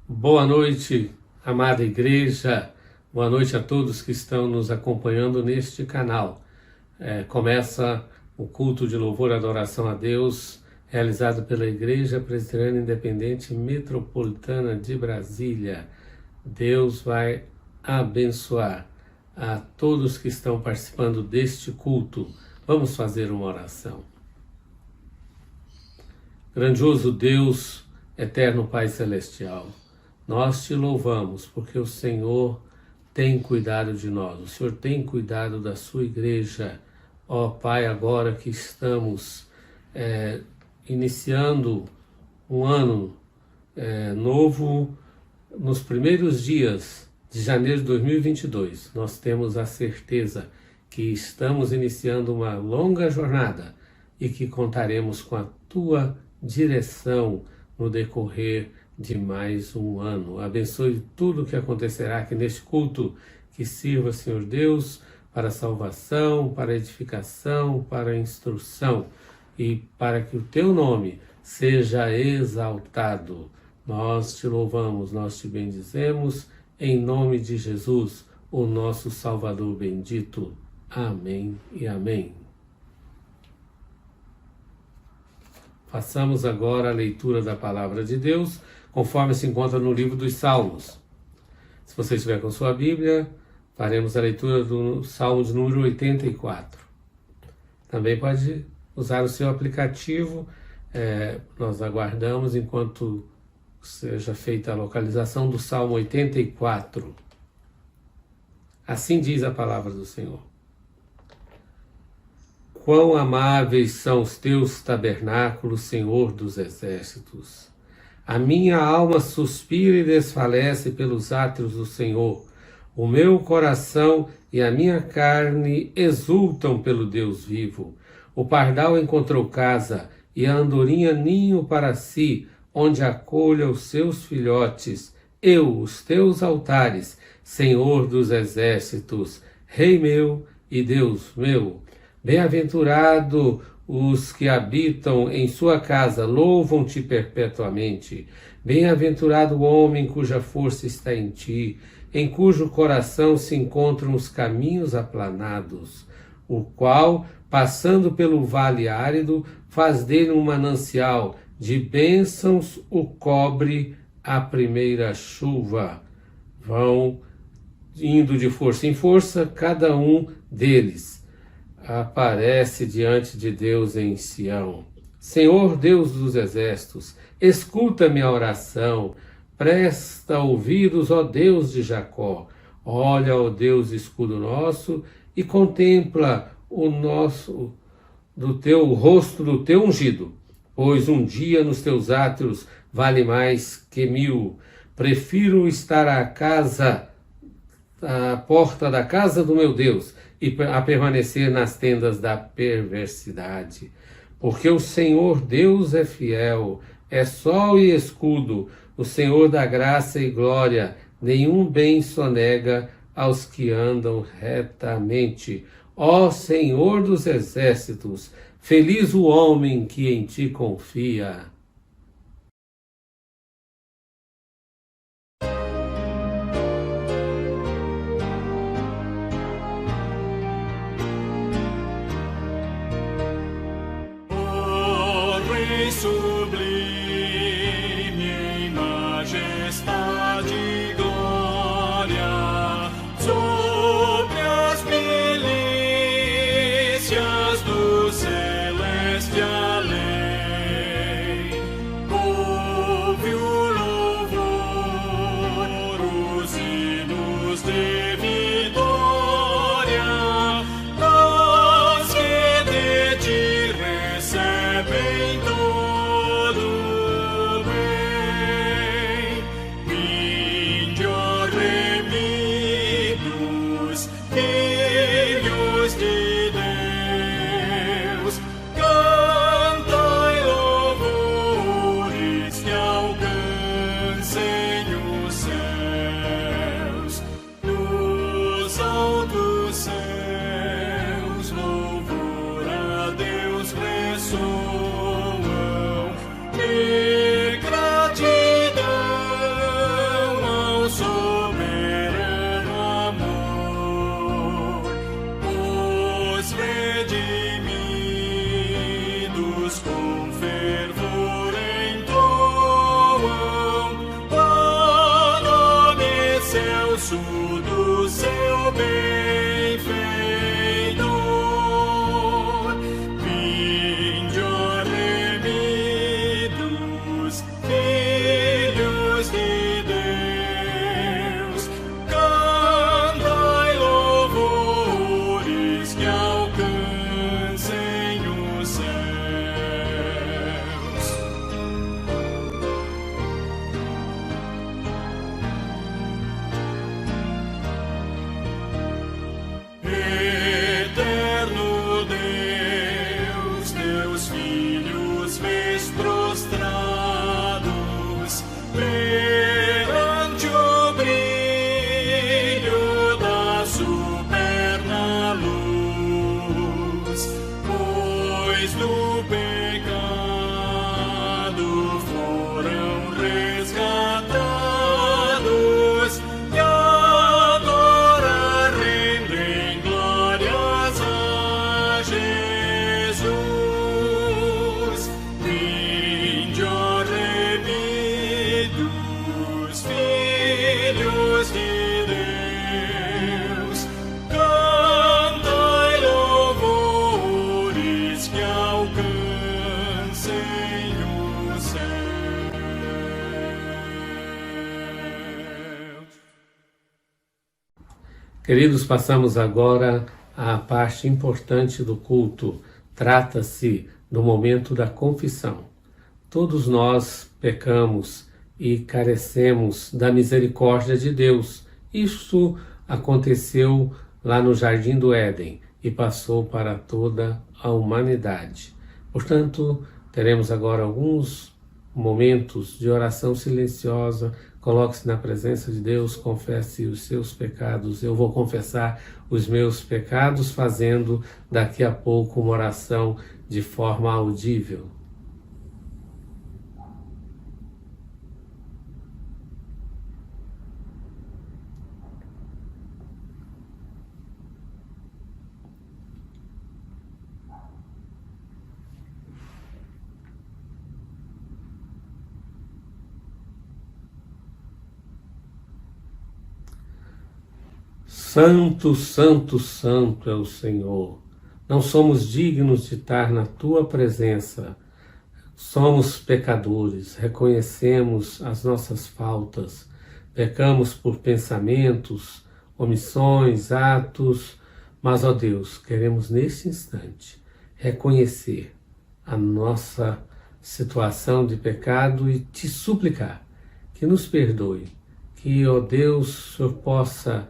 Boa noite, amada igreja. Boa noite a todos que estão nos acompanhando neste canal. Começa o culto de louvor e adoração a Deus, realizado pela Igreja Presbiteriana Independente Metropolitana de Brasília. Deus vai abençoar a todos que estão participando deste culto. Vamos fazer uma oração. Grandioso Deus, eterno Pai Celestial, nós te louvamos porque o Senhor tem cuidado de nós, o Senhor tem cuidado da sua igreja. Ó Pai, agora que estamos iniciando um ano novo, nos primeiros dias de janeiro de 2022, nós temos a certeza que estamos iniciando uma longa jornada e que contaremos com a tua direção no decorrer de mais um ano. Abençoe tudo o que acontecerá aqui neste culto, que sirva, Senhor Deus, para a salvação, para a edificação, para a instrução e para que o teu nome seja exaltado. Nós te louvamos, nós te bendizemos, em nome de Jesus, o nosso Salvador bendito. Amém e amém. Façamos agora a leitura da Palavra de Deus, conforme se encontra no livro dos Salmos. Se você estiver com sua Bíblia, faremos a leitura do Salmo de número 84. Também pode usar o seu aplicativo, nós aguardamos enquanto seja feita a localização do Salmo 84. Assim diz a Palavra do Senhor. Quão amáveis são os teus tabernáculos, Senhor dos exércitos! A minha alma suspira e desfalece pelos átrios do Senhor. O meu coração e a minha carne exultam pelo Deus vivo. O pardal encontrou casa e a andorinha ninho para si, onde acolha os seus filhotes. Eu, os teus altares, Senhor dos exércitos, Rei meu e Deus meu. Bem-aventurado os que habitam em sua casa, louvam-te perpetuamente. Bem-aventurado o homem cuja força está em ti, em cujo coração se encontram os caminhos aplanados, o qual, passando pelo vale árido, faz dele um manancial, de bênçãos o cobre a primeira chuva. Vão indo de força em força, cada um deles aparece diante de Deus em Sião. Senhor Deus dos exércitos, escuta minha oração, presta ouvidos, ó Deus de Jacó. Olha, ó Deus, escudo nosso, e contempla o rosto do teu ungido, pois um dia nos teus átrios vale mais que 1000. Prefiro estar à porta da casa do meu Deus, e a permanecer nas tendas da perversidade. Porque o Senhor Deus é fiel, é sol e escudo, o Senhor dá graça e glória, nenhum bem sonega aos que andam retamente. Ó Senhor dos exércitos, feliz o homem que em ti confia. Sublime em majestade e glória, sobre as milícias do celeste além, ouve o louvor, os hinos de vitória, nós que de ti recebem todo bem. perante o brilho da superna luz, pois do pecado foram resgatados e agora rendem glórias a Jesus. Vinde, ó remidos, filhos de Deus, cantai louvores que alcancem os céus. Queridos, passamos agora à parte importante do culto. Trata-se do momento da confissão. Todos nós pecamos e carecemos da misericórdia de Deus. Isto aconteceu lá no Jardim do Éden e passou para toda a humanidade. Portanto, teremos agora alguns momentos de oração silenciosa. Coloque-se na presença de Deus, confesse os seus pecados. Eu vou confessar os meus pecados, fazendo daqui a pouco uma oração de forma audível. Santo, santo, santo é o Senhor. Não somos dignos de estar na tua presença. Somos pecadores, reconhecemos as nossas faltas. Pecamos por pensamentos, omissões, atos. Mas, ó Deus, queremos neste instante reconhecer a nossa situação de pecado e te suplicar que nos perdoe. Que, ó Deus, o Senhor possa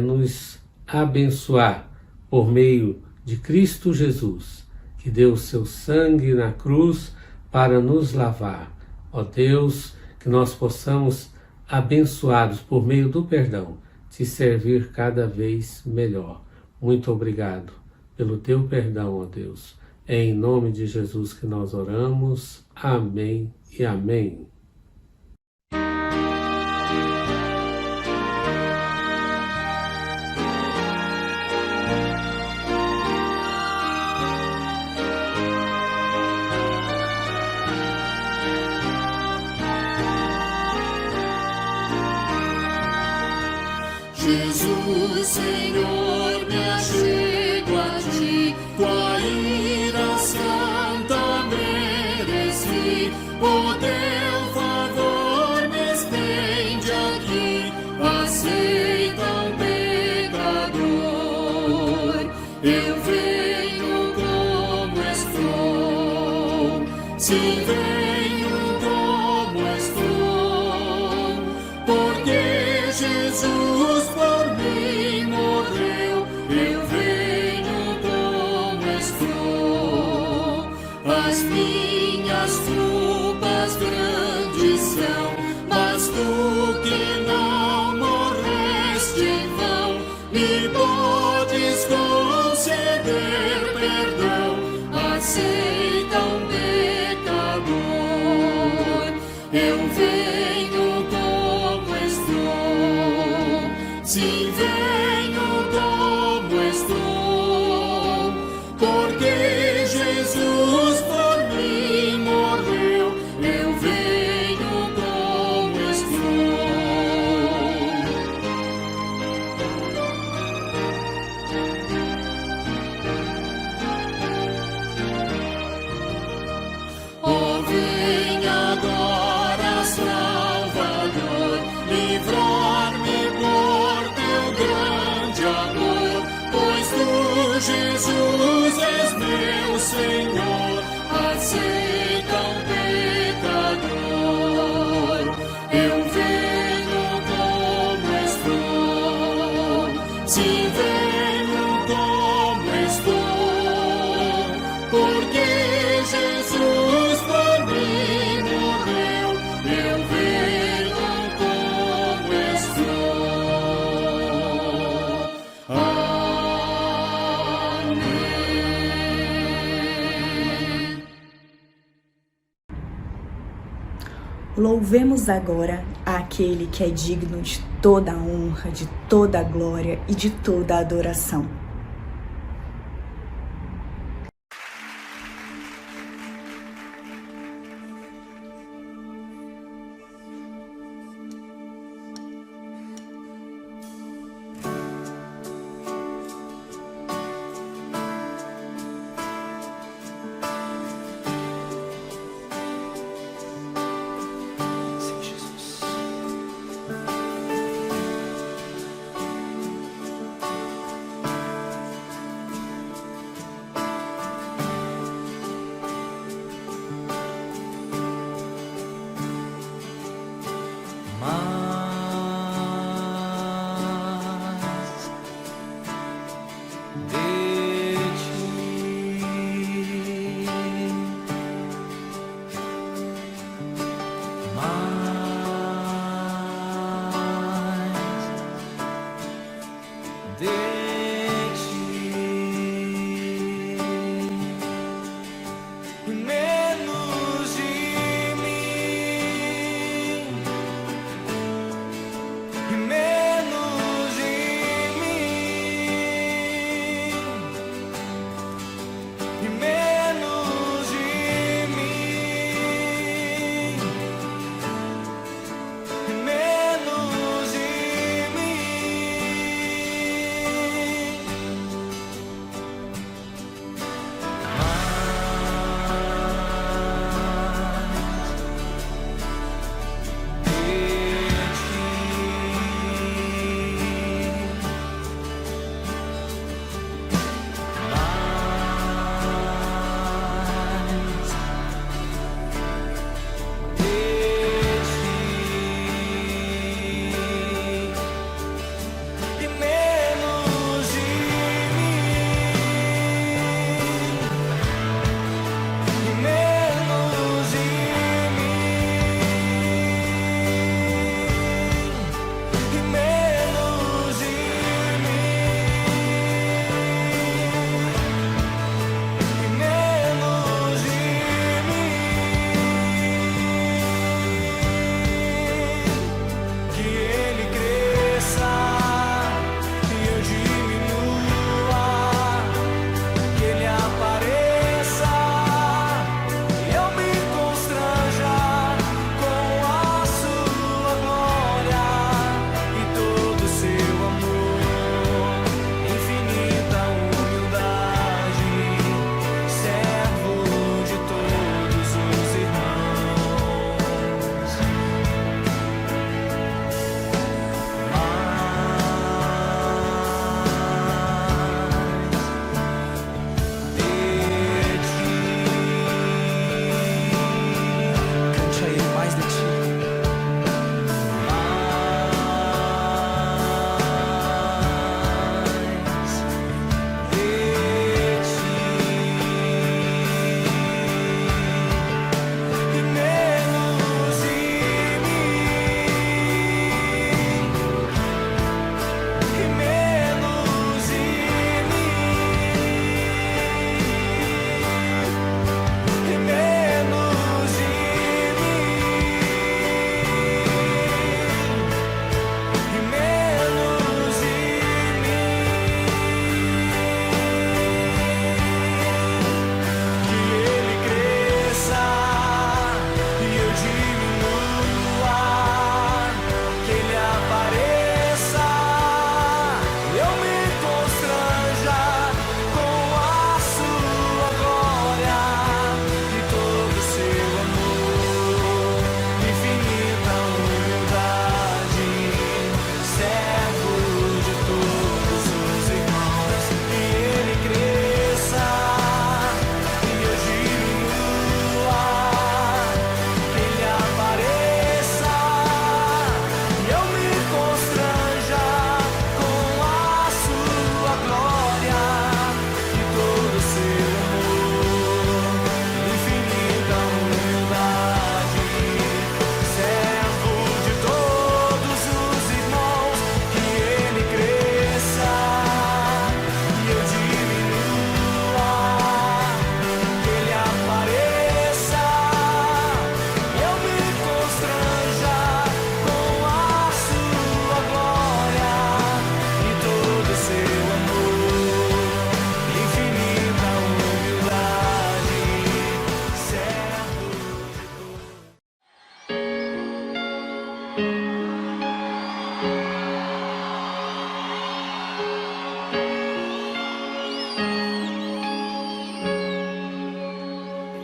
nos abençoar por meio de Cristo Jesus, que deu o seu sangue na cruz para nos lavar. Ó Deus, que nós possamos, abençoados por meio do perdão, te servir cada vez melhor. Muito obrigado pelo teu perdão, ó Deus. É em nome de Jesus que nós oramos. Amém e amém. Jesus, Senhor, me achego a ti, tua ira santa mereci, o teu favor me estende aqui, aceita um pecador, eu venho como estou, sim, venho como estou, porque Jesus por mim morreu, eu venho como estou. As minhas culpas grandes são, mas tu que não morreste em vão, me podes conceder perdão. Aceita um pecador, eu venho como estou. Sim, venho como estou, porque Jesus por mim morreu, eu venho como estou. Oh, vem agora, Salvador, livrar-me por grande amor, pois tu, Jesus, és meu Senhor, aceita um pecador, eu venho como estou, sim, venho como estou, porque Jesus por mim morreu, eu venho Louvemos agora àquele que é digno de toda a honra, de toda a glória e de toda a adoração.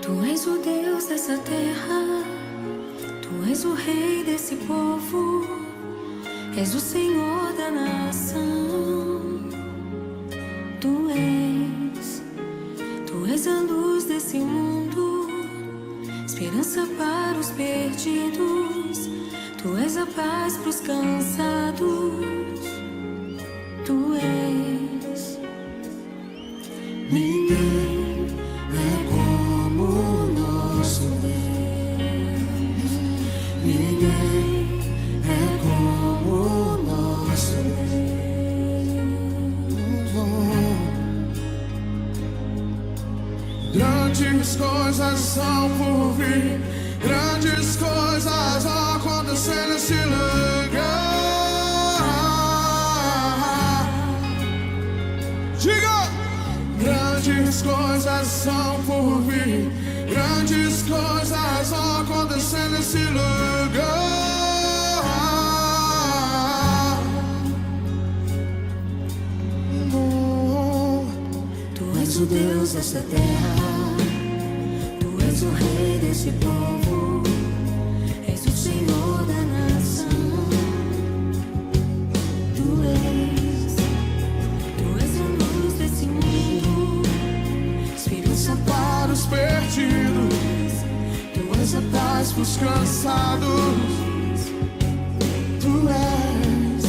Tu és o Deus dessa terra, Tu és o Rei desse povo, és o Senhor da nação. Tu és a luz desse mundo, esperança para os perdidos. Tu és a paz para os cansados. Tu és. Ninguém é como o nosso Deus. Ninguém é como o nosso Deus. Grandes coisas são por vir, grandes coisas vão acontecer nesse lugar. Diga! Grandes coisas são por vir, grandes coisas vão acontecer nesse lugar. Tu és o Deus dessa terra, Tu és o Rei desse povo, és o Senhor da nação. Tu és a luz desse mundo, esperança Para os perdidos, Tu és a paz para os cansados. Tu és.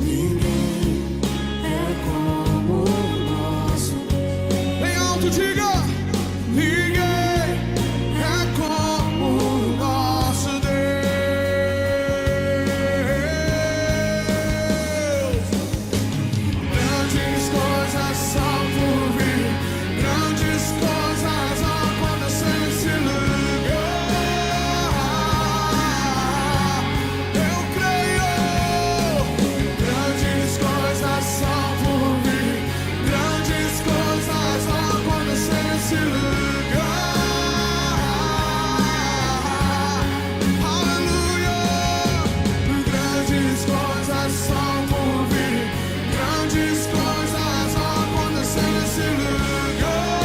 ninguém é como o nosso Deus. Bem alto, diga! Ninguém é como o nosso Deus. Grandes coisas são por vir, grandes coisas vão acontecer nesse lugar. Eu creio. Grandes coisas são por vir, grandes coisas vão acontecer nesse lugar. Aleluia! Grandes coisas são por vir, grandes coisas vão acontecer nesse lugar.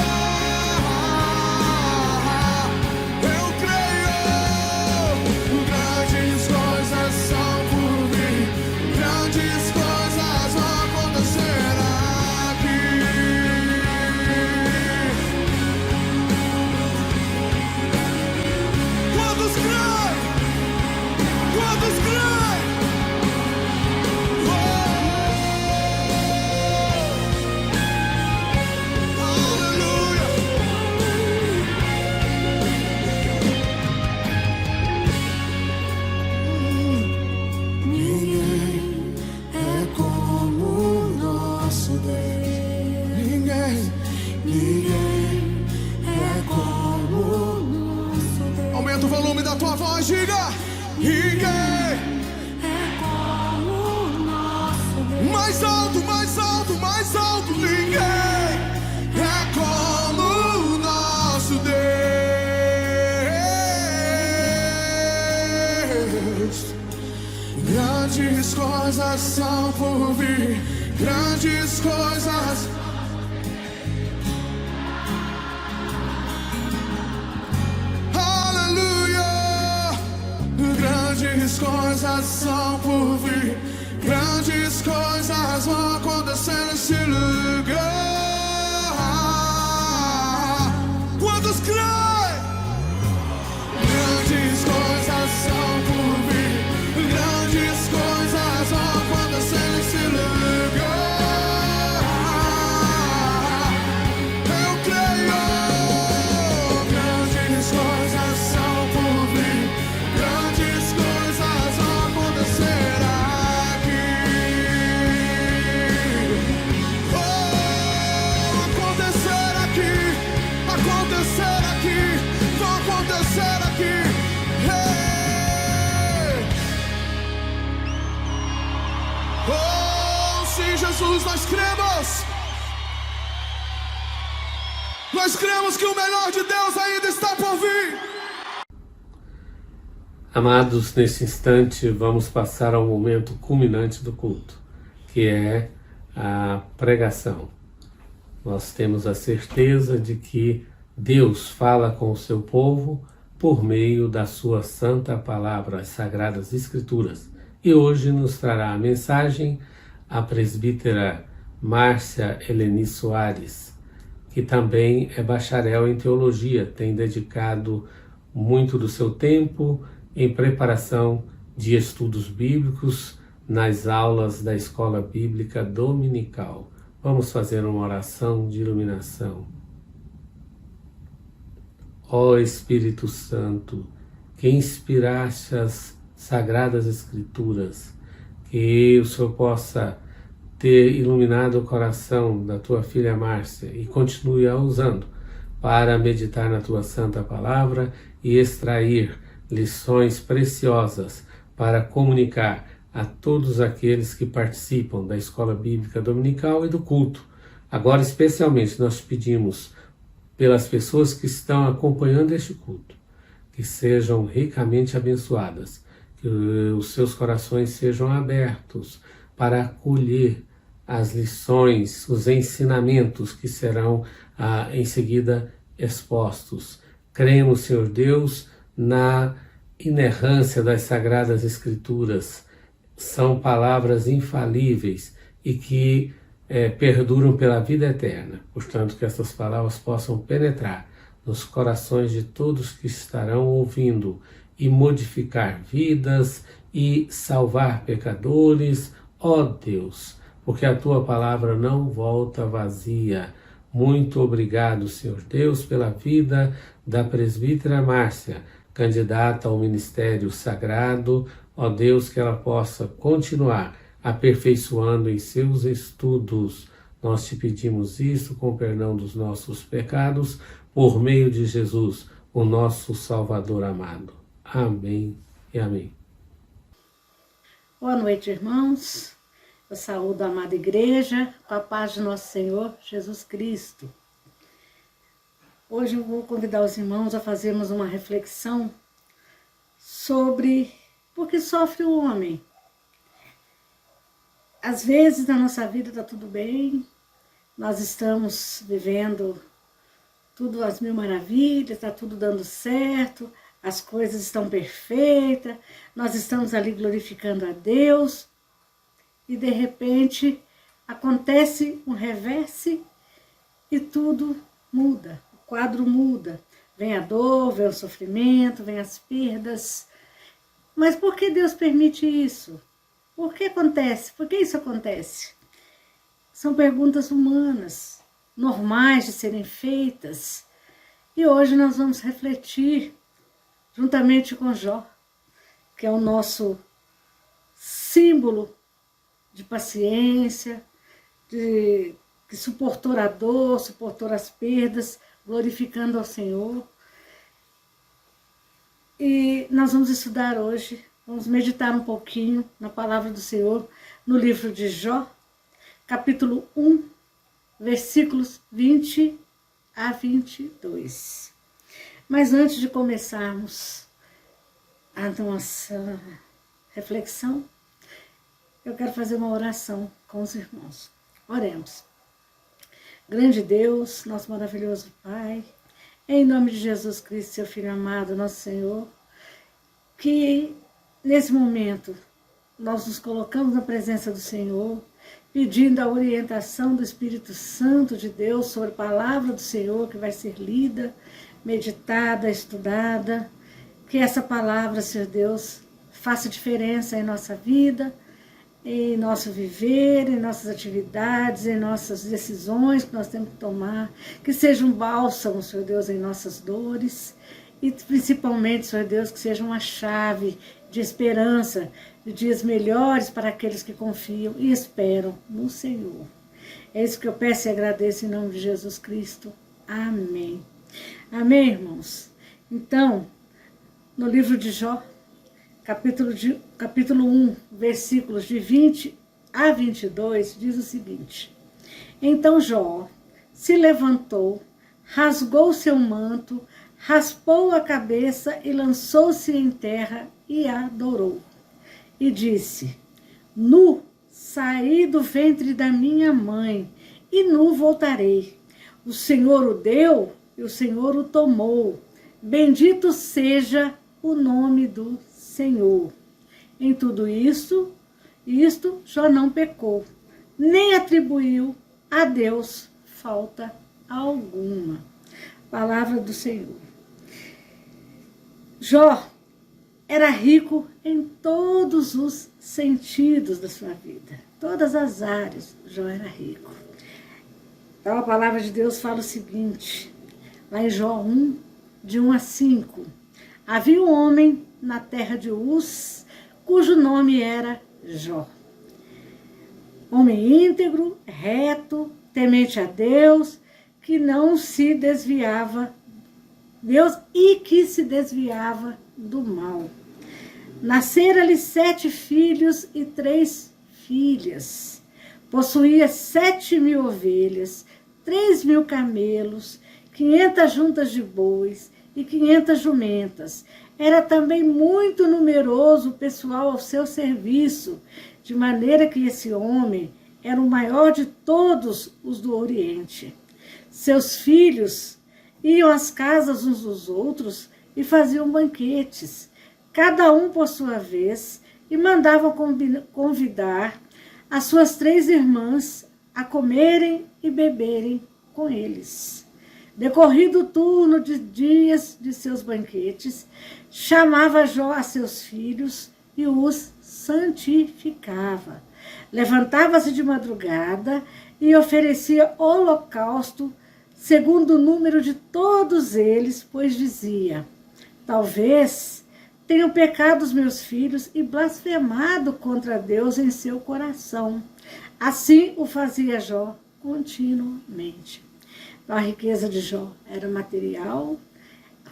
Eu creio. Grandes coisas são por vir, grandes coisas vão acontecer aqui. Quantos creem? Quantos creem? Aleluia! Ninguém é como o nosso Deus. Ninguém é como o nosso Deus. Aumenta o volume da tua voz, diga! Ninguém! É como o nosso Deus. Mais alto, mais alto, mais alto! Ninguém é como o nosso Deus. Grandes coisas são por vir, grandes coisas. Aleluia! Grandes coisas são por vir, grandes coisas vão acontecer nesse lugar. Quantos creem? Grandes coisas são por vir, grandes coisas vão acontecer nesse lugar. Eu creio. Grandes coisas são por vir, grandes coisas vão acontecer aqui. Acontecer aqui, acontecer aqui, vão acontecer aqui. Oh, sim, Jesus, nós cremos. Nós cremos que o melhor de Deus ainda está por vir. Amados, nesse instante vamos passar ao momento culminante do culto, que é a pregação. Nós temos a certeza de que Deus fala com o seu povo por meio da sua santa palavra, as Sagradas Escrituras. E hoje nos trará a mensagem a presbítera Márcia Eleni Soares, que também é bacharel em teologia, tem dedicado muito do seu tempo em preparação de estudos bíblicos nas aulas da Escola Bíblica Dominical. Vamos fazer uma oração de iluminação. Ó Espírito Santo, que inspiraste as Sagradas Escrituras, que o Senhor possa ter iluminado o coração da tua filha Márcia e continue a usando para meditar na tua santa palavra e extrair lições preciosas para comunicar a todos aqueles que participam da Escola Bíblica Dominical e do culto. Agora, especialmente, nós pedimos pelas pessoas que estão acompanhando este culto, que sejam ricamente abençoadas, que os seus corações sejam abertos para acolher as lições, os ensinamentos que serão em seguida expostos. Cremos, Senhor Deus, na inerrância das Sagradas Escrituras. São palavras infalíveis e que perduram pela vida eterna. Portanto, que essas palavras possam penetrar nos corações de todos que estarão ouvindo e modificar vidas e salvar pecadores, ó Deus, porque a tua palavra não volta vazia. Muito obrigado, Senhor Deus, pela vida da presbítera Márcia, candidata ao ministério sagrado. Ó Deus, que ela possa continuar aperfeiçoando em seus estudos. Nós te pedimos isso com perdão dos nossos pecados, por meio de Jesus, o nosso Salvador amado. Amém e amém. Boa noite, irmãos. Eu saúdo a amada igreja com a paz de nosso Senhor Jesus Cristo. Hoje eu vou convidar os irmãos a fazermos uma reflexão sobre por que sofre o homem. Às vezes na nossa vida está tudo bem, nós estamos vivendo tudo às mil maravilhas, está tudo dando certo, as coisas estão perfeitas, nós estamos ali glorificando a Deus e de repente acontece um revés e tudo muda, o quadro muda. Vem a dor, vem o sofrimento, vem as perdas. Mas por que Deus permite isso? Por que acontece? Por que isso acontece? São perguntas humanas, normais de serem feitas. E hoje nós vamos refletir, juntamente com Jó, que é o nosso símbolo de paciência, que suportou a dor, suportou as perdas, glorificando ao Senhor. E nós vamos estudar hoje, vamos meditar um pouquinho na palavra do Senhor, no livro de Jó, capítulo 1, versículos 20 a 22. Mas antes de começarmos a nossa reflexão, eu quero fazer uma oração com os irmãos. Oremos. Grande Deus, nosso maravilhoso Pai, em nome de Jesus Cristo, seu Filho amado, nosso Senhor, que nesse momento nós nos colocamos na presença do Senhor, pedindo a orientação do Espírito Santo de Deus sobre a palavra do Senhor que vai ser lida, meditada, estudada, que essa palavra, Senhor Deus, faça diferença em nossa vida, em nosso viver, em nossas atividades, em nossas decisões que nós temos que tomar, que seja um bálsamo, Senhor Deus, em nossas dores, e principalmente, Senhor Deus, que seja uma chave de esperança, de dias melhores para aqueles que confiam e esperam no Senhor. É isso que eu peço e agradeço em nome de Jesus Cristo. Amém. Amém, irmãos? Então, no livro de Jó, capítulo 1, versículos de 20 a 22, diz o seguinte: Então Jó se levantou, rasgou seu manto, raspou a cabeça e lançou-se em terra e adorou. E disse: Nu saí do ventre da minha mãe, e nu voltarei. O Senhor o deu e o Senhor o tomou. Bendito seja o nome do Senhor. Em tudo isto Jó não pecou, nem atribuiu a Deus falta alguma. Palavra do Senhor. Jó era rico em todos os sentidos da sua vida. Todas as áreas, Jó era rico. Então a palavra de Deus fala o seguinte, lá em Jó 1, de 1 a 5. Havia um homem na terra de Uz, cujo nome era Jó. Homem íntegro, reto, temente a Deus, que não se desviava que se desviava do mal. Nasceram-lhe 7 filhos e 3 filhas. Possuía 7.000 ovelhas, 3.000 camelos, 500 juntas de bois e 500 jumentas. Era também muito numeroso o pessoal ao seu serviço, de maneira que esse homem era o maior de todos os do Oriente. Seus filhos iam às casas uns dos outros e faziam banquetes, cada um por sua vez, e mandavam convidar as suas 3 irmãs a comerem e beberem com eles. Decorrido o turno de dias de seus banquetes, chamava Jó a seus filhos e os santificava. Levantava-se de madrugada e oferecia holocausto segundo o número de todos eles, pois dizia: talvez tenham pecado os meus filhos e blasfemado contra Deus em seu coração. Assim o fazia Jó continuamente. Então, a riqueza de Jó era material.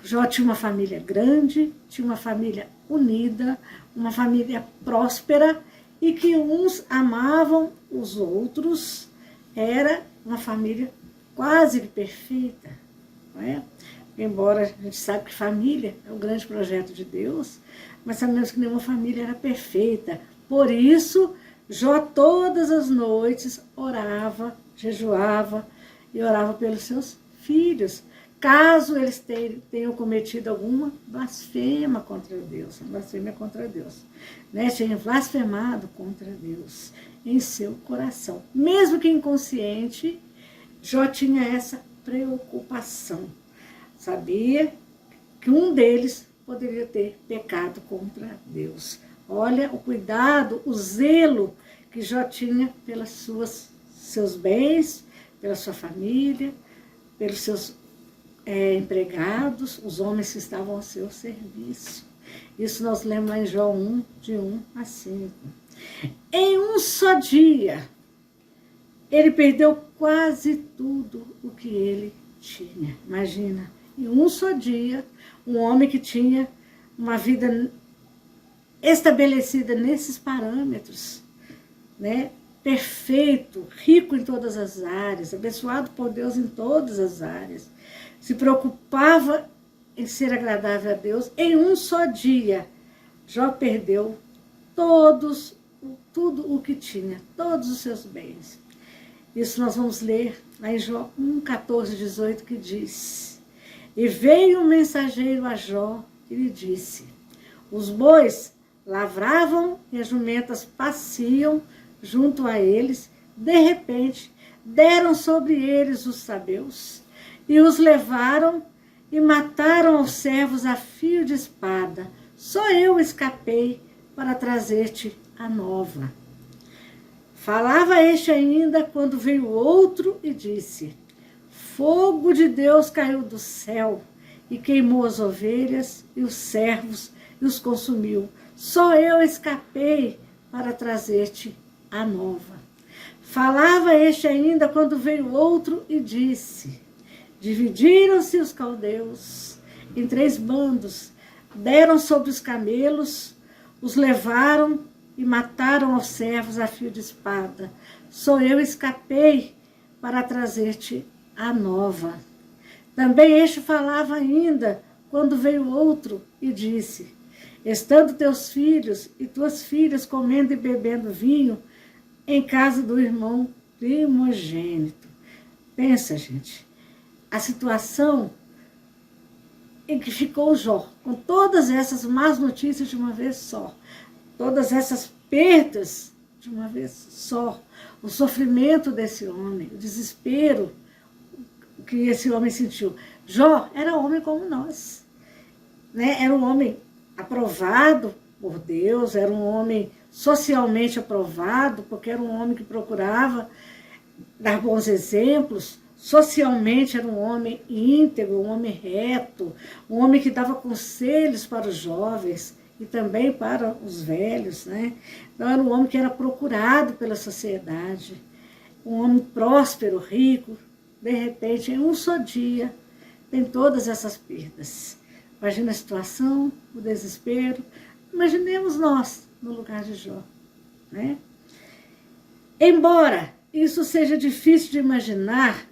Jó tinha uma família grande, tinha uma família unida, uma família próspera, e que uns amavam os outros. Era uma família quase que perfeita, não é? Embora a gente sabe que família é um grande projeto de Deus, mas sabemos que nenhuma família era perfeita. Por isso, Jó todas as noites orava, jejuava e orava pelos seus filhos, caso eles tenham cometido alguma blasfêmia contra Deus, né? Tinham blasfemado contra Deus em seu coração. Mesmo que inconsciente, Jó tinha essa preocupação. Sabia que um deles poderia ter pecado contra Deus. Olha o cuidado, o zelo que Jó tinha pelos seus bens, pela sua família, pelos seus empregados, os homens que estavam ao seu serviço. Isso nós lemos lá em Jó 1, de 1 a 5. Em um só dia, ele perdeu quase tudo o que ele tinha. Imagina, em um só dia, um homem que tinha uma vida estabelecida nesses parâmetros, né? Perfeito, rico em todas as áreas, abençoado por Deus em todas as áreas, se preocupava em ser agradável a Deus. Em um só dia, Jó perdeu tudo o que tinha, todos os seus bens. Isso nós vamos ler lá em Jó 1, 14, 18, que diz: E veio um mensageiro a Jó e lhe disse: os bois lavravam e as jumentas pasciam junto a eles. De repente, deram sobre eles os sabeus e os levaram e mataram os servos a fio de espada. Só eu escapei para trazer-te a nova. Falava este ainda quando veio outro e disse: fogo de Deus caiu do céu e queimou as ovelhas e os servos e os consumiu. Só eu escapei para trazer-te a nova. Falava este ainda quando veio outro e disse: dividiram-se os caldeus em 3 bandos, deram sobre os camelos, os levaram e mataram os servos a fio de espada. Só eu escapei para trazer-te a nova. Também este falava ainda quando veio outro e disse: estando teus filhos e tuas filhas comendo e bebendo vinho em casa do irmão primogênito. Pensa, gente, a situação em que ficou Jó, com todas essas más notícias de uma vez só, todas essas perdas de uma vez só, o sofrimento desse homem, o desespero que esse homem sentiu. Jó era homem como nós, né? Era um homem aprovado por Deus, era um homem socialmente aprovado, porque era um homem que procurava dar bons exemplos. Socialmente era um homem íntegro, um homem reto, um homem que dava conselhos para os jovens e também para os velhos, né? Então era um homem que era procurado pela sociedade, um homem próspero, rico. De repente, em um só dia, tem todas essas perdas. Imagina a situação, o desespero. Imaginemos nós no lugar de Jó, né? Embora isso seja difícil de imaginar,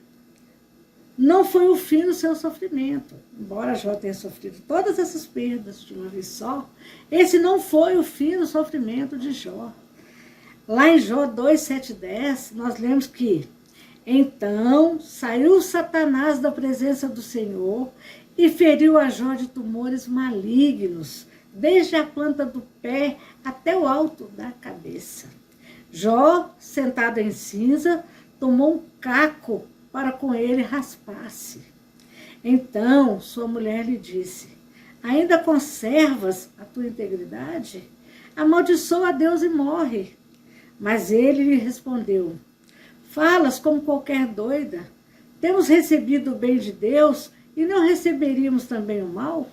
não foi o fim do seu sofrimento. Embora Jó tenha sofrido todas essas perdas de uma vez só, esse não foi o fim do sofrimento de Jó. Lá em Jó 2, 7, 10, nós lemos que então saiu Satanás da presença do Senhor e feriu a Jó de tumores malignos, desde a planta do pé até o alto da cabeça. Jó, sentado em cinza, tomou um caco para com ele raspar-se. Então sua mulher lhe disse: ainda conservas a tua integridade? Amaldiçoa a Deus e morre. Mas ele lhe respondeu: falas como qualquer doida. Temos recebido o bem de Deus e não receberíamos também o mal?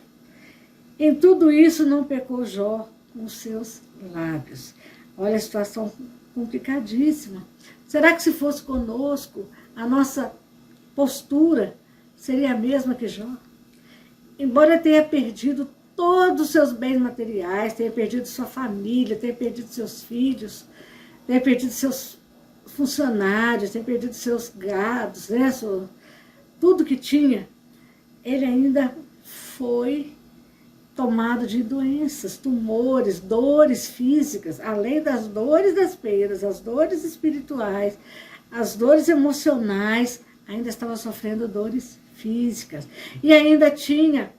Em tudo isso não pecou Jó com os seus lábios. Olha a situação complicadíssima. Será que se fosse conosco, a nossa postura seria a mesma que Jó? Embora tenha perdido todos os seus bens materiais, tenha perdido sua família, tenha perdido seus filhos, tenha perdido seus funcionários, tenha perdido seus gados, né? Tudo que tinha, ele ainda foi tomado de doenças, tumores, dores físicas, além das dores das perdas, as dores espirituais, as dores emocionais, ainda estava sofrendo dores físicas. E ainda tinha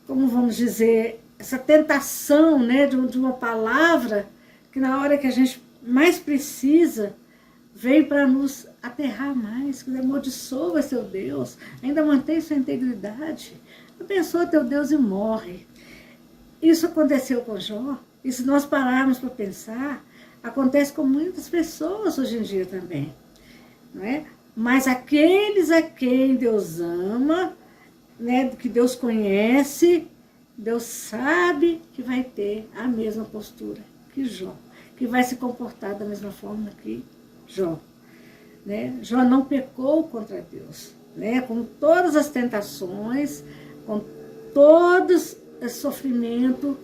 como vamos dizer, essa tentação, né, de uma palavra que na hora que a gente mais precisa, vem para nos aterrar mais, que amaldiçoa seu Deus, ainda mantém sua integridade, abençoa teu Deus e morre. Isso aconteceu com Jó, e se nós pararmos para pensar, acontece com muitas pessoas hoje em dia também, não é? Mas aqueles a quem Deus ama, né, que Deus conhece, Deus sabe que vai ter a mesma postura que Jó, que vai se comportar da mesma forma que Jó. Né? Jó não pecou contra Deus, né? Com todas as tentações, com todo esse sofrimento,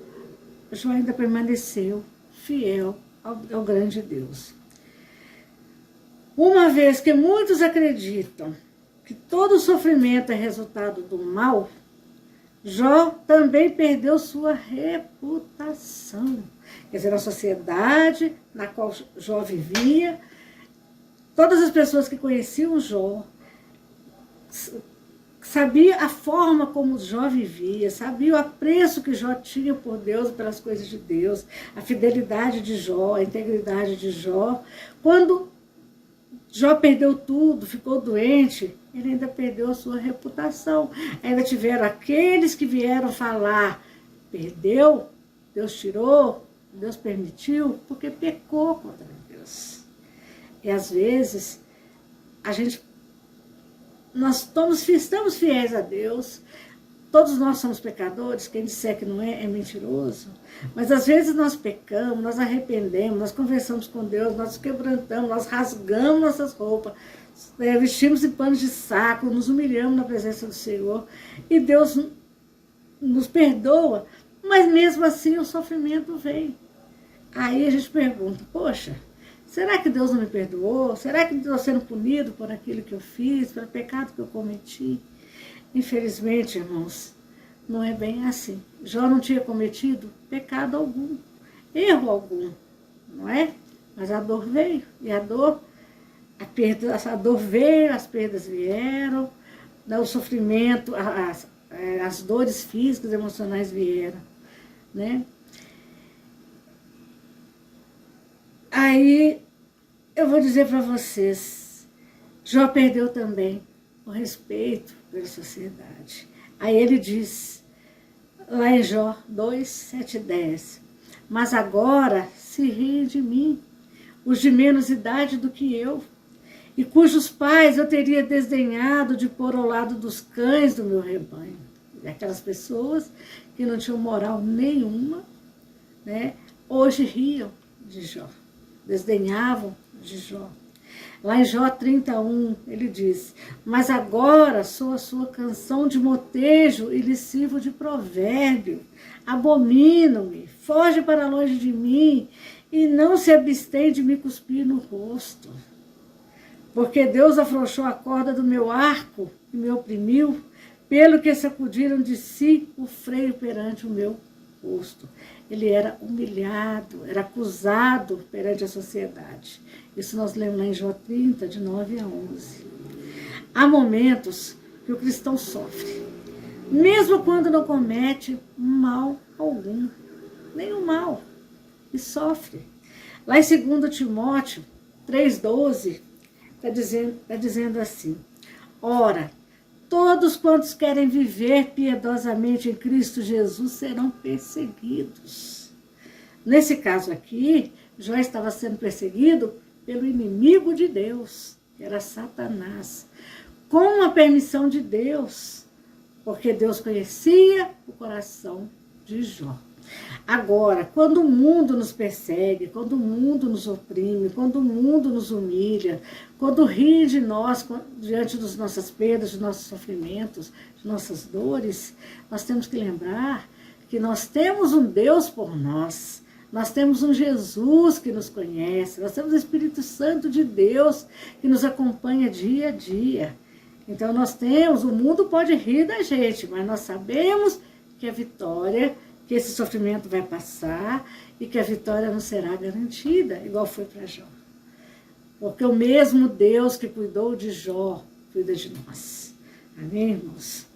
Jó ainda permaneceu fiel ao grande Deus. Uma vez que muitos acreditam que todo sofrimento é resultado do mal, Jó também perdeu sua reputação. Quer dizer, a sociedade na qual Jó vivia, todas as pessoas que conheciam Jó, sabia a forma como Jó vivia, sabia o apreço que Jó tinha por Deus e pelas coisas de Deus, a fidelidade de Jó, a integridade de Jó. Quando Jó perdeu tudo, ficou doente, ele ainda perdeu a sua reputação. Ainda tiveram aqueles que vieram falar: perdeu, Deus tirou, Deus permitiu, porque pecou contra Deus. E às vezes, nós estamos fiéis a Deus, todos nós somos pecadores, quem disser que não é mentiroso, mas às vezes nós pecamos, nós arrependemos, nós conversamos com Deus, nós quebrantamos, nós rasgamos nossas roupas, vestimos em panos de saco, nos humilhamos na presença do Senhor, e Deus nos perdoa, mas mesmo assim o sofrimento vem. Aí a gente pergunta: poxa, será que Deus não me perdoou? Será que estou sendo punido por aquilo que eu fiz, pelo pecado que eu cometi? Infelizmente, irmãos, não é bem assim. Jó não tinha cometido pecado algum, erro algum, não é? Mas a dor veio, e a dor veio, as perdas vieram, o sofrimento, as dores físicas, emocionais vieram, né? Aí eu vou dizer para vocês, Jó perdeu também o respeito pela sociedade. Aí ele diz, lá em Jó 2, 7 e 10, mas agora se riem de mim, os de menos idade do que eu, e cujos pais eu teria desdenhado de pôr ao lado dos cães do meu rebanho. E aquelas pessoas que não tinham moral nenhuma, né, hoje riam de Jó, desdenhavam de Jó. Lá em Jó 31, ele diz, mas agora sou a sua canção de motejo e lhe sirvo de provérbio. Abominam-me, foge para longe de mim e não se abstém de me cuspir no rosto. Porque Deus afrouxou a corda do meu arco e me oprimiu, pelo que sacudiram de si o freio perante o meu rosto. Ele era humilhado, era acusado perante a sociedade. Isso nós lemos lá em Jó 30, de 9 a 11. Há momentos que o cristão sofre, mesmo quando não comete mal algum, nenhum mal, e sofre. Lá em 2 Timóteo 3,12, está dizendo assim, ora, todos quantos querem viver piedosamente em Cristo Jesus serão perseguidos. Nesse caso aqui, Jó estava sendo perseguido pelo inimigo de Deus, que era Satanás, com a permissão de Deus, porque Deus conhecia o coração de Jó. Agora, quando o mundo nos persegue, quando o mundo nos oprime, quando o mundo nos humilha, quando ri de nós diante das nossas perdas, dos nossos sofrimentos, de nossas dores, nós temos que lembrar que nós temos um Deus por nós, nós temos um Jesus que nos conhece, nós temos o Espírito Santo de Deus que nos acompanha dia a dia. Então nós temos, o mundo pode rir da gente, mas nós sabemos que a vitória, que esse sofrimento vai passar e que a vitória não será garantida, igual foi para Jó. Porque o mesmo Deus que cuidou de Jó, cuida de nós. Amém, irmãos?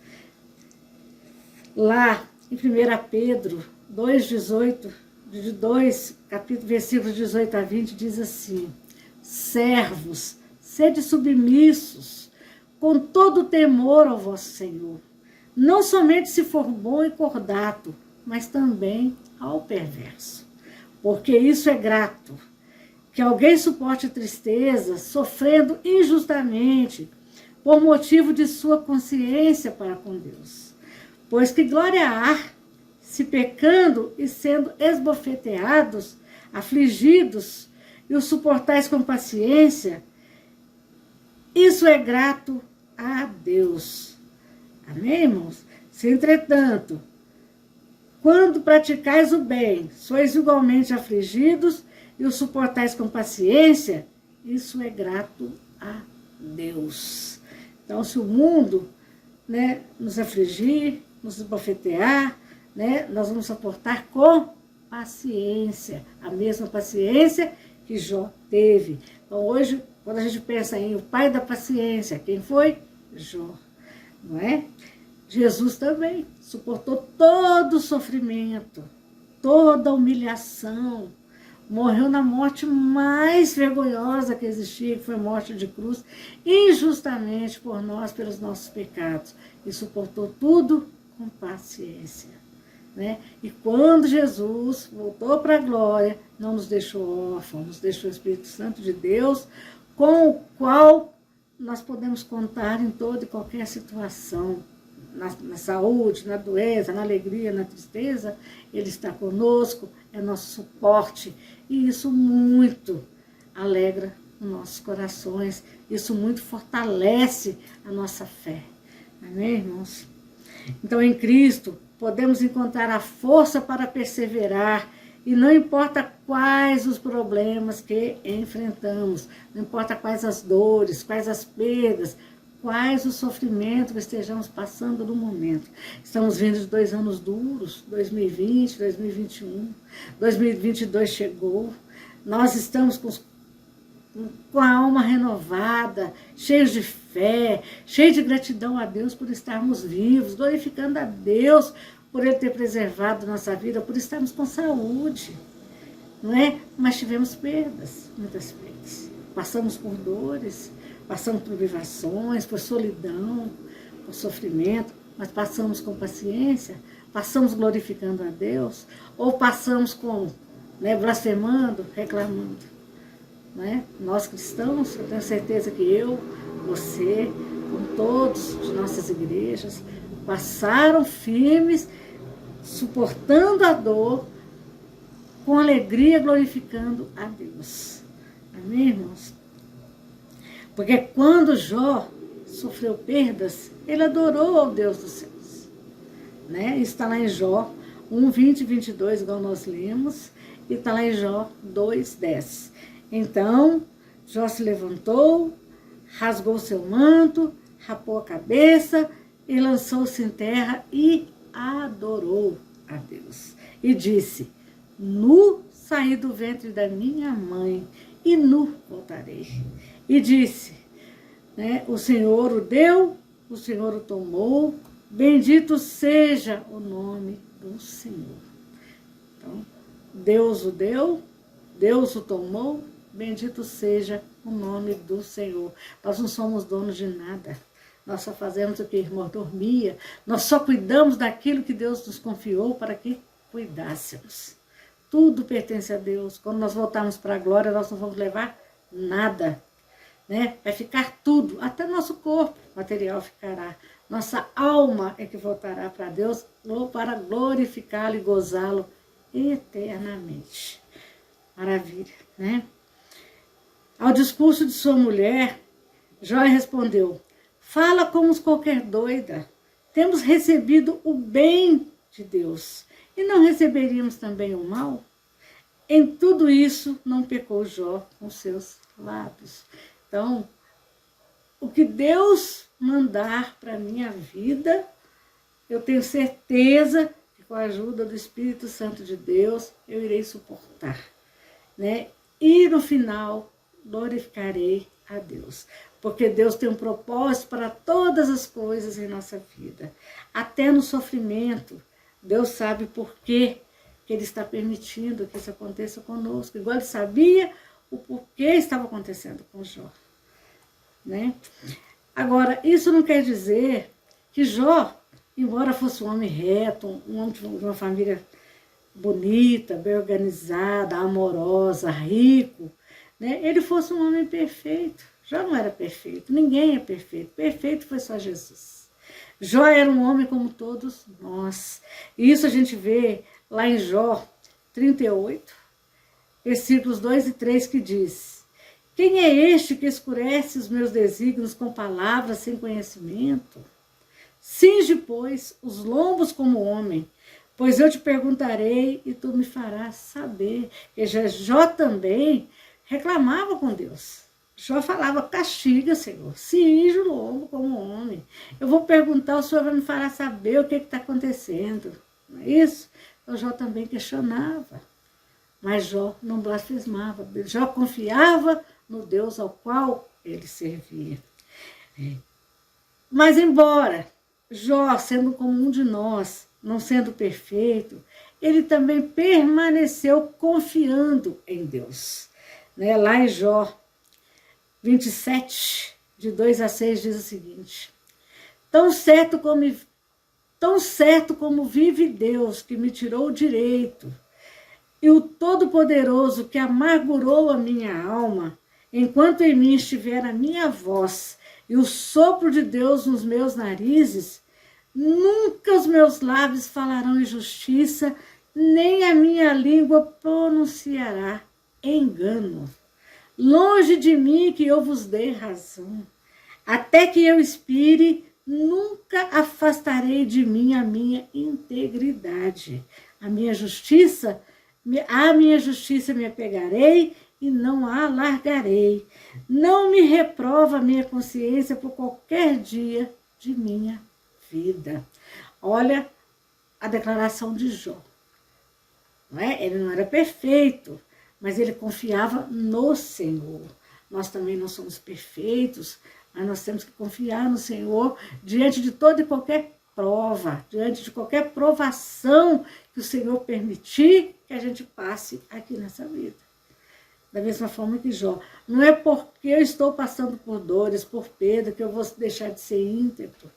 Lá em 1 Pedro 2,18, versículos 18 a 20, diz assim, servos, sede submissos, com todo temor ao vosso Senhor, não somente se for bom e cordato, mas também ao perverso. Porque isso é grato, que alguém suporte tristeza, sofrendo injustamente, por motivo de sua consciência para com Deus. Pois que glória há, se pecando e sendo esbofeteados, afligidos, e o suportais com paciência, isso é grato a Deus. Amém, irmãos? Se, entretanto, quando praticais o bem, sois igualmente afligidos e o suportais com paciência, isso é grato a Deus. Então, se o mundo, né, nos afligir, nos esbofetear, né, nós vamos suportar com paciência, a mesma paciência que Jó teve. Então, hoje, quando a gente pensa em o pai da paciência, quem foi? Jó, não é? Jesus também suportou todo o sofrimento, toda a humilhação, morreu na morte mais vergonhosa que existia, que foi a morte de cruz, injustamente por nós, pelos nossos pecados, e suportou tudo com paciência, né? E quando Jesus voltou para a glória, não nos deixou órfãos, nos deixou o Espírito Santo de Deus, com o qual nós podemos contar em toda e qualquer situação, na saúde, na doença, na alegria, na tristeza, Ele está conosco, é nosso suporte, e isso muito alegra os nossos corações, isso muito fortalece a nossa fé. Amém, irmãos? Então, em Cristo, podemos encontrar a força para perseverar, e não importa quais os problemas que enfrentamos, não importa quais as dores, quais as perdas, quais os sofrimentos que estejamos passando no momento. Estamos vindo de 2 anos duros, 2020, 2021, 2022 chegou. Nós estamos com a alma renovada, cheios de fé, cheios de gratidão a Deus por estarmos vivos, glorificando a Deus por Ele ter preservado nossa vida, por estarmos com saúde, não é? Mas tivemos perdas, muitas perdas. Passamos por dores, passamos por privações, por solidão, por sofrimento, mas passamos com paciência, passamos glorificando a Deus, ou passamos com, blasfemando, reclamando. Né? Nós cristãos, eu tenho certeza que eu, você, com todos de nossas igrejas, passaram firmes, suportando a dor, com alegria, glorificando a Deus. Amém, irmãos? Porque quando Jó sofreu perdas, ele adorou ao Deus dos céus. Né? Isso está lá em Jó 1, 20 e 22, igual nós lemos, e está lá em Jó 2, 10. Então, Jó se levantou, rasgou seu manto, rapou a cabeça e lançou-se em terra e adorou a Deus. E disse: nu saí do ventre da minha mãe e nu voltarei. E disse, o Senhor o deu, o Senhor o tomou, bendito seja o nome do Senhor. Então, Deus o deu, Deus o tomou, bendito seja o nome do Senhor. Nós não somos donos de nada. Nós só fazemos o que mordomia. Nós só cuidamos daquilo que Deus nos confiou para que cuidássemos. Tudo pertence a Deus. Quando nós voltarmos para a glória, nós não vamos levar nada. Vai ficar tudo, até nosso corpo material ficará. Nossa alma é que voltará para Deus para glorificá-lo e gozá-lo eternamente. Maravilha, né? Ao discurso de sua mulher, Jó respondeu: fala como qualquer doida. Temos recebido o bem de Deus e não receberíamos também o mal? Em tudo isso não pecou Jó com seus lábios. Então, o que Deus mandar para a minha vida, eu tenho certeza que com a ajuda do Espírito Santo de Deus, eu irei suportar. E no final, glorificarei a Deus. Porque Deus tem um propósito para todas as coisas em nossa vida. Até no sofrimento, Deus sabe por que Ele está permitindo que isso aconteça conosco. Igual Ele sabia o porquê estava acontecendo com Jó. Agora, isso não quer dizer que Jó, embora fosse um homem reto, um homem de uma família bonita, bem organizada, amorosa, rico, ele fosse um homem perfeito. Jó não era perfeito, ninguém é perfeito. Perfeito foi só Jesus. Jó era um homem como todos nós. E isso a gente vê lá em Jó 38, versículos 2 e 3, que diz: quem é este que escurece os meus desígnios com palavras sem conhecimento? Cinge, pois, os lombos como homem, pois eu te perguntarei e tu me farás saber. E Jó também reclamava com Deus. Jó falava: castiga, Senhor, cinge o lombo como homem. Eu vou perguntar, o Senhor vai me fará saber o que está acontecendo. Não é isso? Então Jó também questionava. Mas Jó não blasfemava. Jó confiava no Deus ao qual ele servia. Mas embora Jó, sendo como um de nós, não sendo perfeito, ele também permaneceu confiando em Deus. Lá em Jó 27, de 2 a 6, diz o seguinte: tão certo como vive Deus, que me tirou o direito, e o Todo-Poderoso que amargurou a minha alma, enquanto em mim estiver a minha voz e o sopro de Deus nos meus narizes, nunca os meus lábios falarão injustiça, nem a minha língua pronunciará engano. Longe de mim que eu vos dê razão. Até que eu expire, nunca afastarei de mim a minha integridade. A minha justiça me apegarei e não a largarei. Não me reprova a minha consciência por qualquer dia de minha vida. Olha a declaração de Jó. Não é? Ele não era perfeito, mas ele confiava no Senhor. Nós também não somos perfeitos, mas nós temos que confiar no Senhor diante de toda e qualquer prova, diante de qualquer provação que o Senhor permitir que a gente passe aqui nessa vida. Da mesma forma que Jó. Não é porque eu estou passando por dores, por perda, que eu vou deixar de ser íntegro,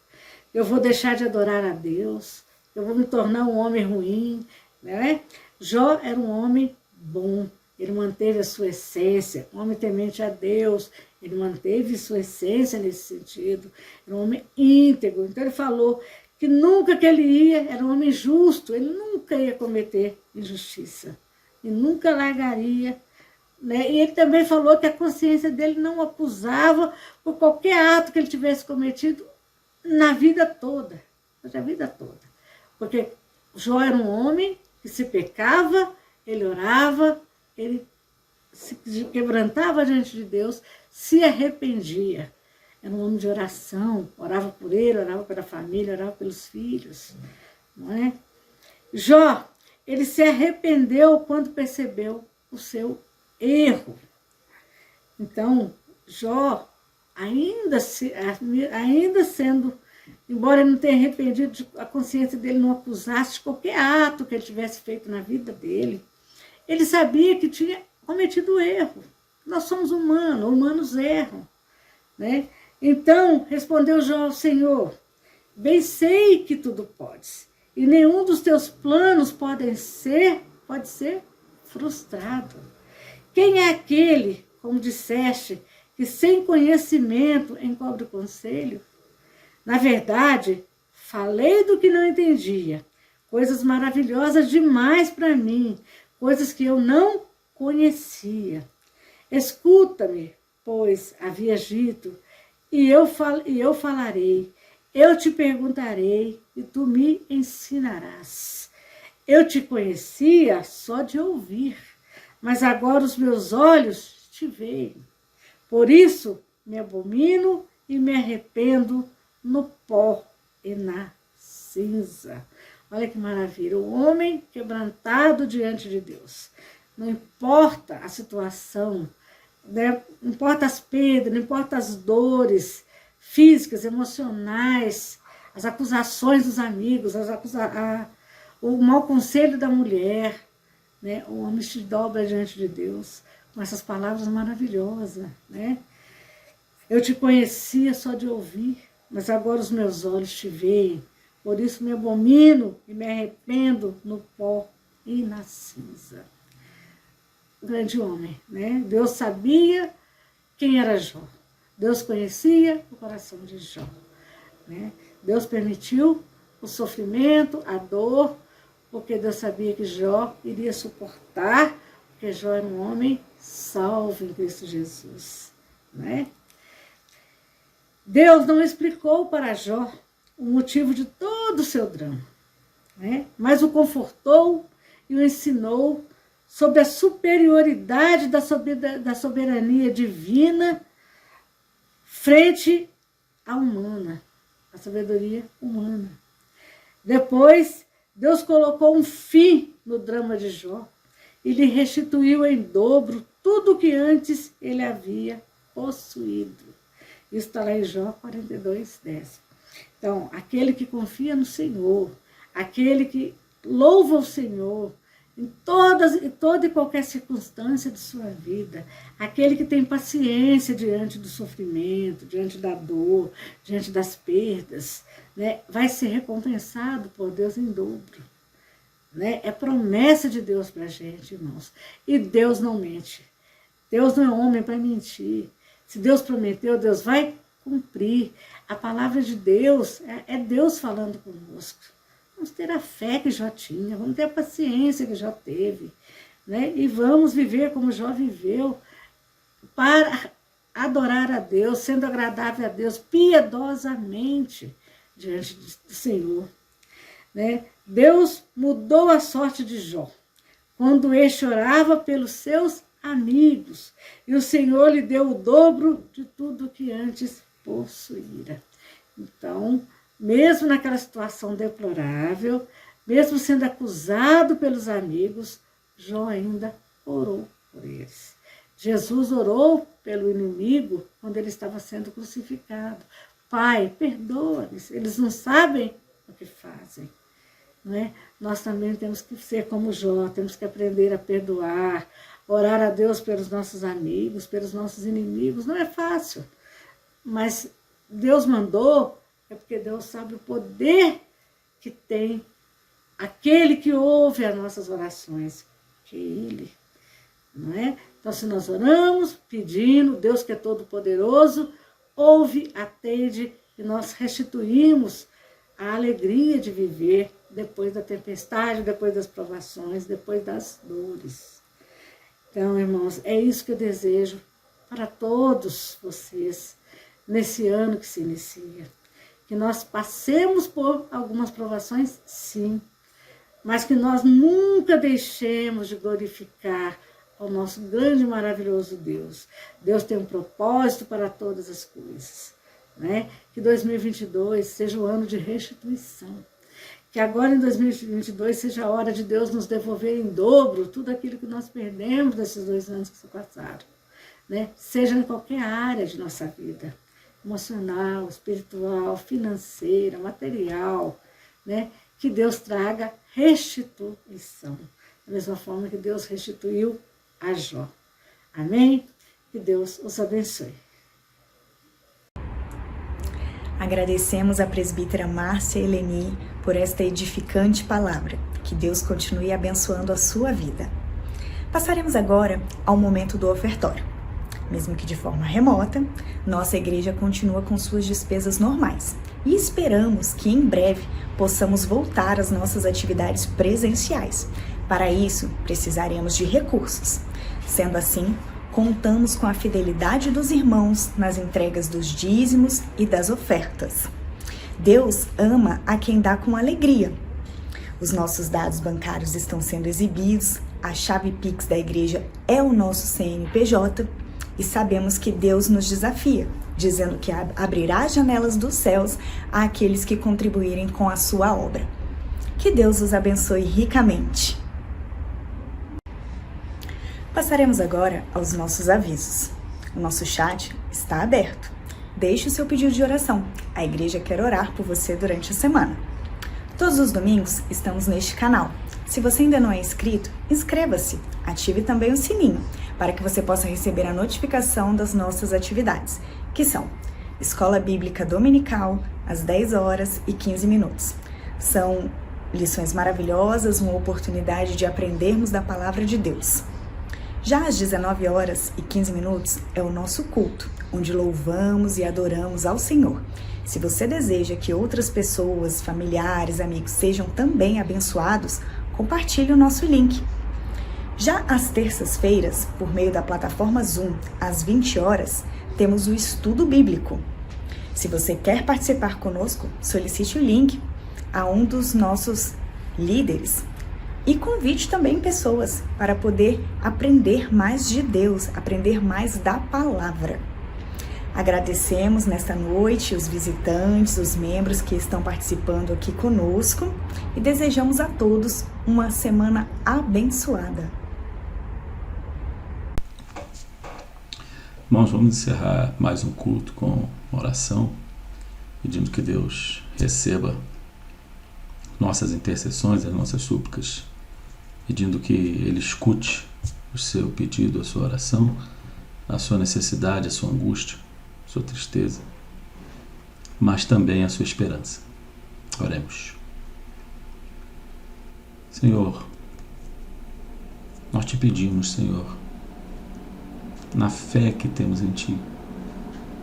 eu vou deixar de adorar a Deus, eu vou me tornar um homem ruim, né? Jó era um homem bom, ele manteve a sua essência, um homem temente a Deus, ele manteve sua essência nesse sentido, era um homem íntegro. Então ele falou que nunca que ele ia, era um homem justo, ele nunca ia cometer injustiça, e nunca largaria, né? E ele também falou que a consciência dele não o acusava por qualquer ato que ele tivesse cometido na vida toda, porque Jó era um homem que se pecava, ele orava, ele se quebrantava diante de Deus, se arrependia. Era um homem de oração, orava por ele, orava pela família, orava pelos filhos. Não é? Jó, ele se arrependeu quando percebeu o seu erro. Então, Jó, ainda sendo, embora ele não tenha arrependido, a consciência dele não acusasse de qualquer ato que ele tivesse feito na vida dele, ele sabia que tinha cometido erro. Nós somos humanos, humanos erram, né? Então, respondeu Jó ao Senhor: bem sei que tudo podes, e nenhum dos teus planos pode ser frustrado. Quem é aquele, como disseste, que sem conhecimento encobre o conselho? Na verdade, falei do que não entendia, coisas maravilhosas demais para mim, coisas que eu não conhecia. Escuta-me, pois havia dito, e eu falarei, eu te perguntarei, e tu me ensinarás. Eu te conhecia só de ouvir, mas agora os meus olhos te veem. Por isso me abomino e me arrependo no pó e na cinza. Olha que maravilha, o homem quebrantado diante de Deus. Não importa a situação, né? Não importa as perdas, não importa as dores físicas, emocionais, as acusações dos amigos, o mau conselho da mulher, né? O homem se dobra diante de Deus com essas palavras maravilhosas, né? Eu te conhecia só de ouvir, mas agora os meus olhos te veem. Por isso me abomino e me arrependo no pó e na cinza. Grande homem, né? Deus sabia quem era Jó. Deus conhecia o coração de Jó, né? Deus permitiu o sofrimento, a dor, porque Deus sabia que Jó iria suportar, porque Jó era um homem salvo em Cristo Jesus, né? Deus não explicou para Jó o motivo de todo o seu drama, né? Mas o confortou e o ensinou sobre a superioridade da soberania divina frente à humana, a sabedoria humana. Depois, Deus colocou um fim no drama de Jó e lhe restituiu em dobro tudo o que antes ele havia possuído. Isso está lá em Jó 42:10. Então, aquele que confia no Senhor, aquele que louva o Senhor em toda e qualquer circunstância de sua vida, aquele que tem paciência diante do sofrimento, diante da dor, diante das perdas, né, vai ser recompensado por Deus em dobro. Né? É promessa de Deus para a gente, irmãos. E Deus não mente. Deus não é homem para mentir. Se Deus prometeu, Deus vai cumprir. A palavra de Deus é Deus falando conosco. Vamos ter a fé que Jó tinha, vamos ter a paciência que Jó teve, né? E vamos viver como Jó viveu, para adorar a Deus, sendo agradável a Deus, piedosamente diante do Senhor, né? Deus mudou a sorte de Jó, quando este orava pelos seus amigos, e o Senhor lhe deu o dobro de tudo que antes possuíra. Então, mesmo naquela situação deplorável, mesmo sendo acusado pelos amigos, Jó ainda orou por eles. Jesus orou pelo inimigo quando ele estava sendo crucificado. Pai, perdoa-lhes, eles não sabem o que fazem. Não é? Nós também temos que ser como Jó, temos que aprender a perdoar, orar a Deus pelos nossos amigos, pelos nossos inimigos. Não é fácil, mas Deus mandou, é porque Deus sabe o poder que tem aquele que ouve as nossas orações, que é Ele. Não é? Então, se nós oramos pedindo, Deus que é todo poderoso, ouve, atende, e nós restituímos a alegria de viver depois da tempestade, depois das provações, depois das dores. Então, irmãos, é isso que eu desejo para todos vocês nesse ano que se inicia. Que nós passemos por algumas provações, sim, mas que nós nunca deixemos de glorificar ao nosso grande e maravilhoso Deus. Deus tem um propósito para todas as coisas. Né? Que 2022 seja o ano de restituição. Que agora em 2022 seja a hora de Deus nos devolver em dobro tudo aquilo que nós perdemos nesses 2 anos que se passaram. Né? Seja em qualquer área de nossa vida. Emocional, espiritual, financeira, material. Né? Que Deus traga restituição. Da mesma forma que Deus restituiu a Jó. Amém? Que Deus os abençoe. Agradecemos a presbítera Márcia Eleni por esta edificante palavra. Que Deus continue abençoando a sua vida. Passaremos agora ao momento do ofertório. Mesmo que de forma remota, nossa igreja continua com suas despesas normais e esperamos que em breve possamos voltar às nossas atividades presenciais. Para isso, precisaremos de recursos. Sendo assim, contamos com a fidelidade dos irmãos nas entregas dos dízimos e das ofertas. Deus ama a quem dá com alegria. Os nossos dados bancários estão sendo exibidos, a chave Pix da igreja é o nosso CNPJ e sabemos que Deus nos desafia, dizendo que abrirá as janelas dos céus àqueles que contribuírem com a sua obra. Que Deus os abençoe ricamente. Passaremos agora aos nossos avisos. O nosso chat está aberto. Deixe o seu pedido de oração. A igreja quer orar por você durante a semana. Todos os domingos estamos neste canal. Se você ainda não é inscrito, inscreva-se. Ative também o sininho, para que você possa receber a notificação das nossas atividades, que são Escola Bíblica Dominical, às 10h15. São lições maravilhosas, uma oportunidade de aprendermos da Palavra de Deus. Já às 19h15 é o nosso culto, onde louvamos e adoramos ao Senhor. Se você deseja que outras pessoas, familiares, amigos sejam também abençoados, compartilhe o nosso link. Já às terças-feiras, por meio da plataforma Zoom, às 20h, temos o estudo bíblico. Se você quer participar conosco, solicite o link a um dos nossos líderes. E convide também pessoas para poder aprender mais de Deus, aprender mais da palavra. Agradecemos nesta noite os visitantes, os membros que estão participando aqui conosco e desejamos a todos uma semana abençoada. Irmãos, vamos encerrar mais um culto com uma oração, pedindo que Deus receba nossas intercessões, as nossas súplicas, pedindo que Ele escute o seu pedido, a sua oração, a sua necessidade, a sua angústia, a sua tristeza, mas também a sua esperança. Oremos. Senhor, nós te pedimos, Senhor, na fé que temos em Ti,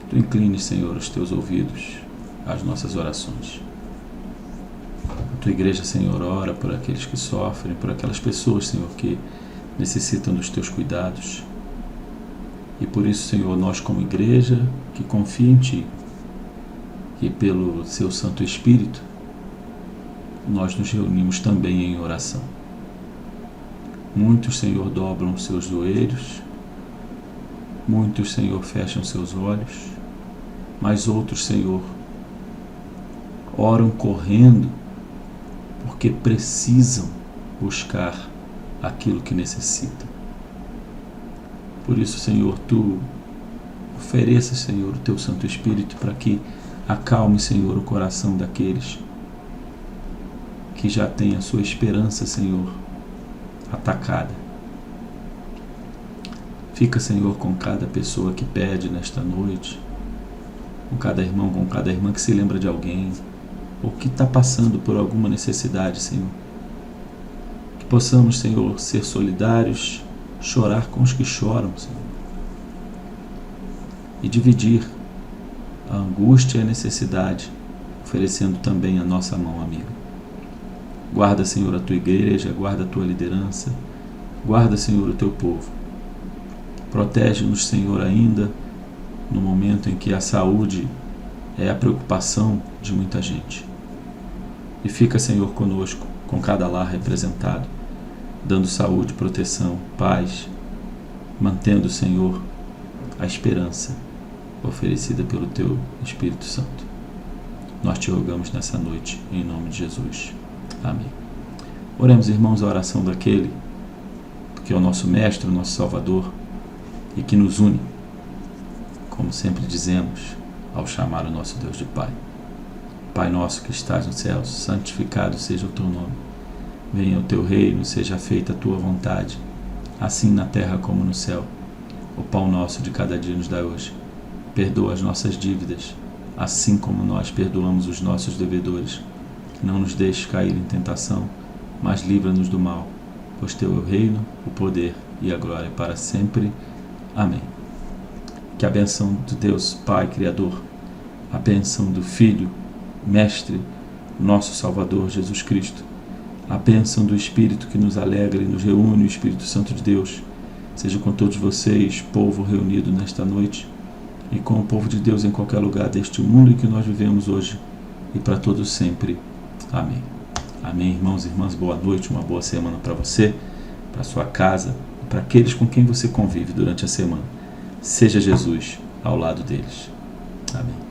que Tu inclines, Senhor, os Teus ouvidos às nossas orações. A Tua igreja, Senhor, ora por aqueles que sofrem, por aquelas pessoas, Senhor, que necessitam dos Teus cuidados. E por isso, Senhor, nós como igreja que confia em Ti, e pelo Seu Santo Espírito, nós nos reunimos também em oração. Muitos, Senhor, dobram seus joelhos Muitos, Senhor, fecham seus olhos, mas outros, Senhor, oram correndo porque precisam buscar aquilo que necessitam. Por isso, Senhor, Tu ofereça, Senhor, o Teu Santo Espírito para que acalme, Senhor, o coração daqueles que já têm a sua esperança, Senhor, atacada. Fica, Senhor, com cada pessoa que pede nesta noite, com cada irmão, com cada irmã que se lembra de alguém, ou que está passando por alguma necessidade, Senhor. Que possamos, Senhor, ser solidários, chorar com os que choram, Senhor, e dividir a angústia e a necessidade, oferecendo também a nossa mão amiga. Guarda, Senhor, a Tua igreja, guarda a Tua liderança, guarda, Senhor, o Teu povo. Protege-nos, Senhor, ainda no momento em que a saúde é a preocupação de muita gente. E fica, Senhor, conosco, com cada lar representado, dando saúde, proteção, paz, mantendo, Senhor, a esperança oferecida pelo Teu Espírito Santo. Nós Te rogamos nessa noite, em nome de Jesus. Amém. Oremos, irmãos, a oração daquele que é o nosso Mestre, o nosso Salvador, e que nos une, como sempre dizemos, ao chamar o nosso Deus de Pai. Pai nosso que estás nos céus, santificado seja o Teu nome. Venha o Teu reino, seja feita a Tua vontade, assim na terra como no céu. O pão nosso de cada dia nos dá hoje. Perdoa as nossas dívidas, assim como nós perdoamos os nossos devedores. Não nos deixes cair em tentação, mas livra-nos do mal, pois Teu é o reino, o poder e a glória para sempre. Amém. Que a bênção de Deus Pai Criador, a bênção do Filho, Mestre, nosso Salvador Jesus Cristo, a bênção do Espírito que nos alegra e nos reúne, o Espírito Santo de Deus, seja com todos vocês, povo reunido nesta noite, e com o povo de Deus em qualquer lugar deste mundo em que nós vivemos hoje, e para todos sempre. Amém. Amém, irmãos e irmãs, boa noite, uma boa semana para você, para sua casa, e para aqueles com quem você convive durante a semana. Seja Jesus ao lado deles. Amém.